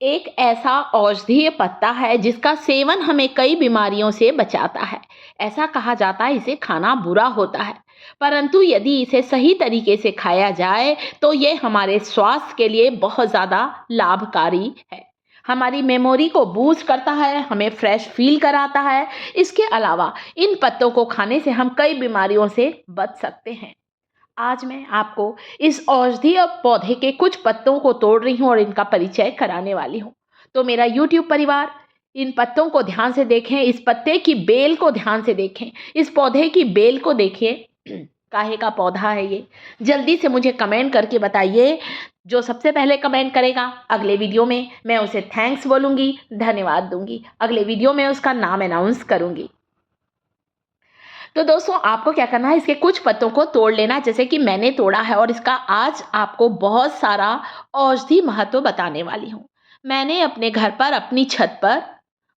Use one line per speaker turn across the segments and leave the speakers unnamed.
एक ऐसा औषधीय पत्ता है जिसका सेवन हमें कई बीमारियों से बचाता है। ऐसा कहा जाता है इसे खाना बुरा होता है, परंतु यदि इसे सही तरीके से खाया जाए तो ये हमारे स्वास्थ्य के लिए बहुत ज़्यादा लाभकारी है। हमारी मेमोरी को बूस्ट करता है, हमें फ्रेश फील कराता है। इसके अलावा इन पत्तों को खाने से हम कई बीमारियों से बच सकते हैं। आज मैं आपको इस औषधीय पौधे के कुछ पत्तों को तोड़ रही हूँ और इनका परिचय कराने वाली हूँ। तो मेरा YouTube परिवार, इन पत्तों को ध्यान से देखें, इस पत्ते की बेल को ध्यान से देखें, इस पौधे की बेल को देखिए। काहे का पौधा है ये? जल्दी से मुझे कमेंट करके बताइए। जो सबसे पहले कमेंट करेगा अगले वीडियो में मैं उसे थैंक्स बोलूँगी, धन्यवाद दूंगी। अगले वीडियो में उसका नाम अनाउंस करूँगी। तो दोस्तों, आपको क्या करना है, इसके कुछ पत्तों को तोड़ लेना जैसे कि मैंने तोड़ा है, और इसका आज आपको बहुत सारा औषधि महत्व बताने वाली हूँ। मैंने अपने घर पर, अपनी छत पर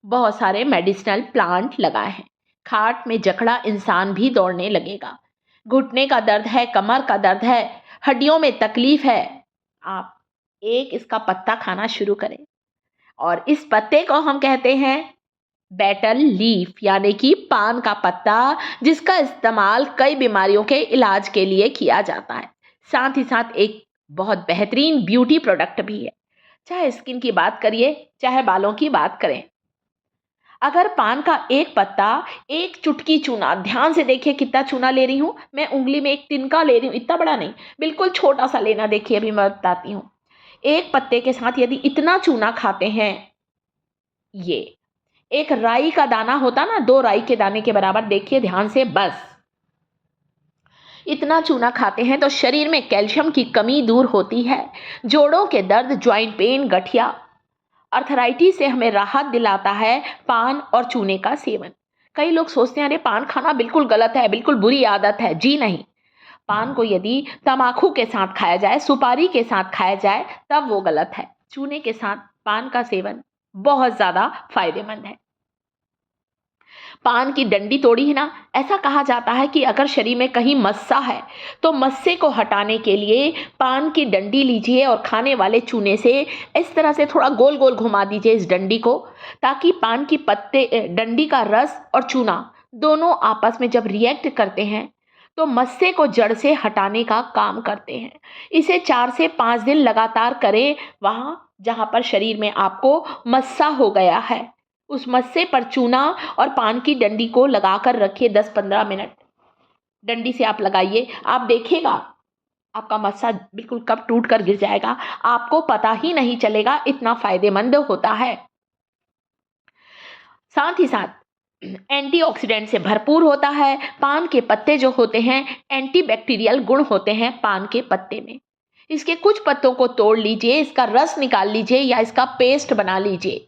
बहुत सारे मेडिसिनल प्लांट लगाए हैं। खाट में जकड़ा इंसान भी दौड़ने लगेगा। घुटने का दर्द है, कमर का दर्द है, हड्डियों में तकलीफ है, आप एक इसका पत्ता खाना शुरू करें। और इस पत्ते को हम कहते हैं बेटल लीफ, यानी कि पान का पत्ता, जिसका इस्तेमाल कई बीमारियों के इलाज के लिए किया जाता है। साथ ही साथ एक बहुत बेहतरीन ब्यूटी प्रोडक्ट भी है। चाहे स्किन की बात करिए, चाहे बालों की बात करें। अगर पान का एक पत्ता, एक चुटकी चूना, ध्यान से देखिए कितना चूना ले रही हूँ मैं, उंगली में एक तिनका ले रही हूँ, इतना बड़ा नहीं, बिल्कुल छोटा सा लेना। देखिए अभी मैं बताती हूँ। एक पत्ते के साथ यदि इतना चूना खाते हैं, ये एक राई का दाना होता ना, 2 राई के दाने के बराबर, देखिए ध्यान से, बस इतना चूना खाते हैं तो शरीर में कैल्शियम की कमी दूर होती है। जोड़ों के दर्द, ज्वाइंट पेन, गठिया, अर्थराइटिस से हमें राहत दिलाता है पान और चूने का सेवन। कई लोग सोचते हैं अरे पान खाना बिल्कुल गलत है, बिल्कुल बुरी आदत है। जी नहीं, पान को यदि तम्बाकू के साथ खाया जाए, सुपारी के साथ खाया जाए, तब वो गलत है। चूने के साथ पान का सेवन बहुत ज़्यादा फायदेमंद है। पान की डंडी तोड़ी है ना, ऐसा कहा जाता है कि अगर शरीर में कहीं मस्सा है तो मस्से को हटाने के लिए पान की डंडी लीजिए और खाने वाले चूने से इस तरह से थोड़ा गोल गोल घुमा दीजिए इस डंडी को, ताकि पान की पत्ते, डंडी का रस और चूना दोनों आपस में जब रिएक्ट करते हैं तो मस्से को जड़ से हटाने का काम करते हैं। इसे 4 से 5 दिन लगातार करें। वहाँ जहाँ पर शरीर में आपको मस्सा हो गया है, उस मस्से पर चूना और पान की डंडी को लगाकर रखिए 10-15 मिनट। डंडी से आप लगाइए, आप देखिएगा आपका मस्सा बिल्कुल कब टूट कर गिर जाएगा, आपको पता ही नहीं चलेगा, इतना फायदेमंद होता है। साथ ही साथ एंटीऑक्सीडेंट से भरपूर होता है। पान के पत्ते जो होते हैं, एंटीबैक्टीरियल गुण होते हैं पान के पत्ते में। इसके कुछ पत्तों को तोड़ लीजिए, इसका रस निकाल लीजिए या इसका पेस्ट बना लीजिए।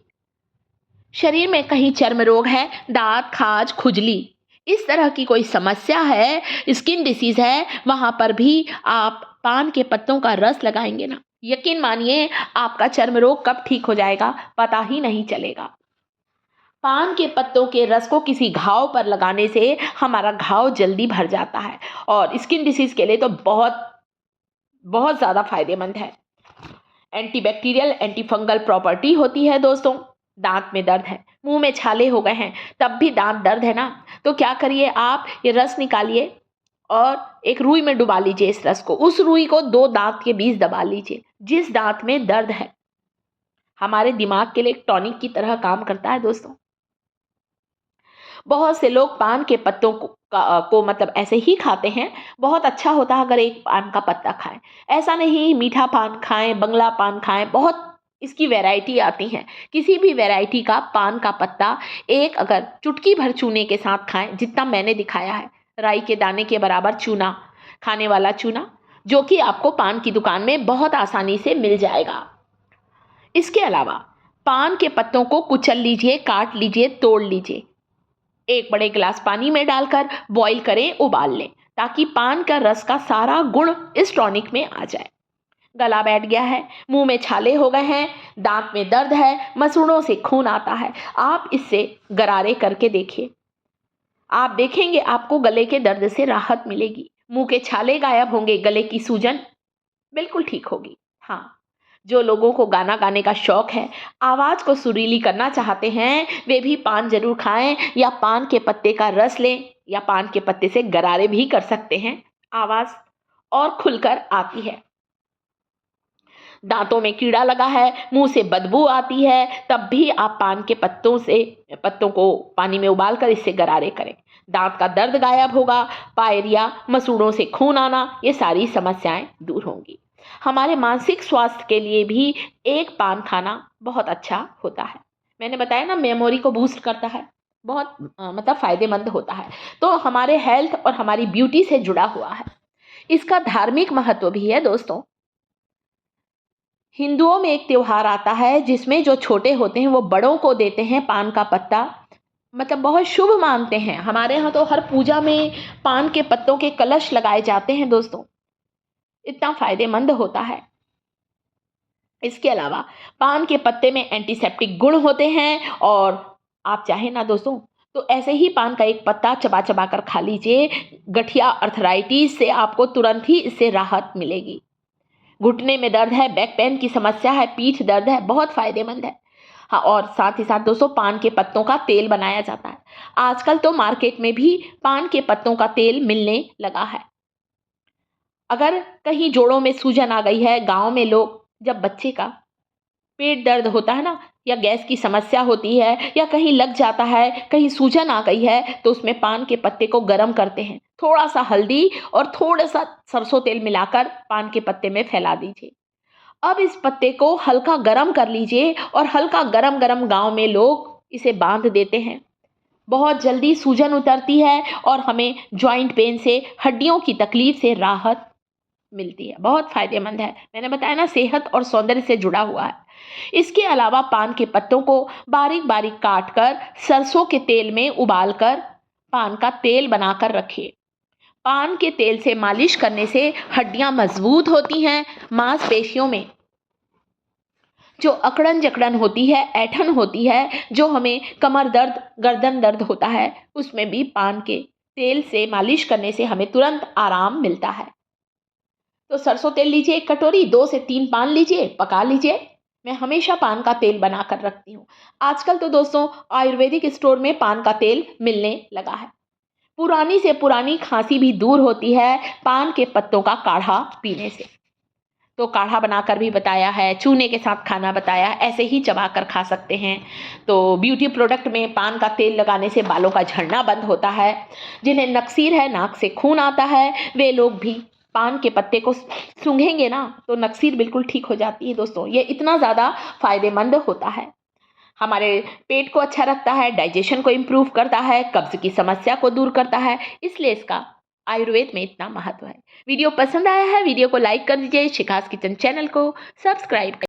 शरीर में कहीं चर्म रोग है, दांत, खाज, खुजली, इस तरह की कोई समस्या है, स्किन डिसीज है, वहां पर भी आप पान के पत्तों का रस लगाएंगे ना, यकीन मानिए आपका चर्म रोग कब ठीक हो जाएगा पता ही नहीं चलेगा। पान के पत्तों के रस को किसी घाव पर लगाने से हमारा घाव जल्दी भर जाता है और स्किन डिसीज के लिए तो बहुत बहुत ज़्यादा फायदेमंद है। एंटीबैक्टीरियल, एंटीफंगल प्रॉपर्टी होती है दोस्तों। दांत में दर्द है, मुंह में छाले हो गए हैं, तब भी दांत दर्द है ना, तो क्या करिए, आप ये रस निकालिए और एक रुई में डुबा लीजिए इस रस को। उस रुई को 2 दांत के बीच दबा लीजिए। जिस दांत में दर्द है, हमारे दिमाग के लिए एक टॉनिक की तरह काम करता है दोस्तों। बहुत से लोग पान के पत्तों को मतलब ऐसे ही खाते हैं। बहुत अच्छा होता है अगर एक पान का पत्ता खाएं। ऐसा नहीं मीठा पान खाएं, बंगला पान खाएं, बहुत इसकी वैरायटी आती हैं। किसी भी वैरायटी का पान का पत्ता एक अगर चुटकी भर चूने के साथ खाएं, जितना मैंने दिखाया है, राई के दाने के बराबर चूना, खाने वाला चूना, जो कि आपको पान की दुकान में बहुत आसानी से मिल जाएगा। इसके अलावा पान के पत्तों को कुचल लीजिए, काट लीजिए, तोड़ लीजिए। एक बड़े गिलास पानी में डालकर बॉईल करें, उबाल लें, ताकि पान का रस का सारा गुण इस टॉनिक में आ जाए। गला बैठ गया है, मुंह में छाले हो गए हैं, दांत में दर्द है, मसूड़ों से खून आता है, आप इससे गरारे करके देखिए। आप देखेंगे आपको गले के दर्द से राहत मिलेगी, मुंह के छाले गायब होंगे, गले की सूजन बिल्कुल ठीक होगी। हाँ, जो लोगों को गाना गाने का शौक है, आवाज़ को सुरीली करना चाहते हैं, वे भी पान जरूर खाएं या पान के पत्ते का रस लें या पान के पत्ते से गरारे भी कर सकते हैं। आवाज़ और खुलकर आती है। दांतों में कीड़ा लगा है, मुंह से बदबू आती है, तब भी आप पान के पत्तों को पानी में उबालकर इससे गरारे करें। दांत का दर्द गायब होगा, पायरिया, मसूड़ों से खून आना, ये सारी समस्याएं दूर होंगी। हमारे मानसिक स्वास्थ्य के लिए भी एक पान खाना बहुत अच्छा होता है। मैंने बताया ना, मेमोरी को बूस्ट करता है, बहुत मतलब फायदेमंद होता है। तो हमारे हेल्थ और हमारी ब्यूटी से जुड़ा हुआ है। इसका धार्मिक महत्व भी है दोस्तों। हिंदुओं में एक त्योहार आता है जिसमें जो छोटे होते हैं वो बड़ों को देते हैं पान का पत्ता, मतलब बहुत शुभ मानते हैं। हमारे यहाँ तो हर पूजा में पान के पत्तों के कलश लगाए जाते हैं दोस्तों, इतना फायदेमंद होता है। इसके अलावा पान के पत्ते में एंटीसेप्टिक गुण होते हैं, और आप चाहें ना दोस्तों तो ऐसे ही पान का एक पत्ता चबा चबा कर खा लीजिए। गठिया अर्थराइटिस से आपको तुरंत ही इससे राहत मिलेगी। घुटने में दर्द है, बैक पेन की समस्या है, पीठ दर्द है, बहुत फायदेमंद है। हाँ, और साथ ही साथ दोस्तों पान के पत्तों का तेल बनाया जाता है। आजकल तो मार्केट में भी पान के पत्तों का तेल मिलने लगा है। अगर कहीं जोड़ों में सूजन आ गई है, गांव में लोग जब बच्चे का पेट दर्द होता है ना, या गैस की समस्या होती है, या कहीं लग जाता है, कहीं सूजन आ गई है, तो उसमें पान के पत्ते को गर्म करते हैं। थोड़ा सा हल्दी और थोड़ा सा सरसों तेल मिलाकर पान के पत्ते में फैला दीजिए। अब इस पत्ते को हल्का गरम कर लीजिए, और हल्का गरम गरम गांव में लोग इसे बांध देते हैं। बहुत जल्दी सूजन उतरती है और हमें जॉइंट पेन से, हड्डियों की तकलीफ से राहत मिलती है। बहुत फायदेमंद है। मैंने बताया ना, सेहत और सौंदर्य से जुड़ा हुआ है। इसके अलावा पान के पत्तों को बारीक बारीक काट कर सरसों के तेल में उबालकर पान का तेल बनाकर रखिए। पान के तेल से मालिश करने से हड्डियां मजबूत होती हैं। मांसपेशियों में जो अकड़न जकड़न होती है, ऐठन होती है, जो हमें कमर दर्द, गर्दन दर्द होता है, उसमें भी पान के तेल से मालिश करने से हमें तुरंत आराम मिलता है। तो सरसों तेल लीजिए एक कटोरी, 2 से 3 पान लीजिए, पका लीजिए। मैं हमेशा पान का तेल बनाकर रखती हूँ। आजकल तो दोस्तों आयुर्वेदिक स्टोर में पान का तेल मिलने लगा है। पुरानी से पुरानी खांसी भी दूर होती है पान के पत्तों का काढ़ा पीने से। तो काढ़ा बनाकर भी बताया है, चूने के साथ खाना बताया, ऐसे ही चबा कर खा सकते हैं। तो ब्यूटी प्रोडक्ट में पान का तेल लगाने से बालों का झड़ना बंद होता है। जिन्हें नक्सीर है, नाक से खून आता है, वे लोग भी पान के पत्ते को सूंघेंगे ना तो नक्सीर बिल्कुल ठीक हो जाती है दोस्तों। ये इतना ज़्यादा फायदेमंद होता है। हमारे पेट को अच्छा रखता है, डाइजेशन को इम्प्रूव करता है, कब्ज की समस्या को दूर करता है, इसलिए इसका आयुर्वेद में इतना महत्व है। वीडियो पसंद आया है, वीडियो को लाइक कर दीजिए, शिखास किचन चैनल को सब्सक्राइब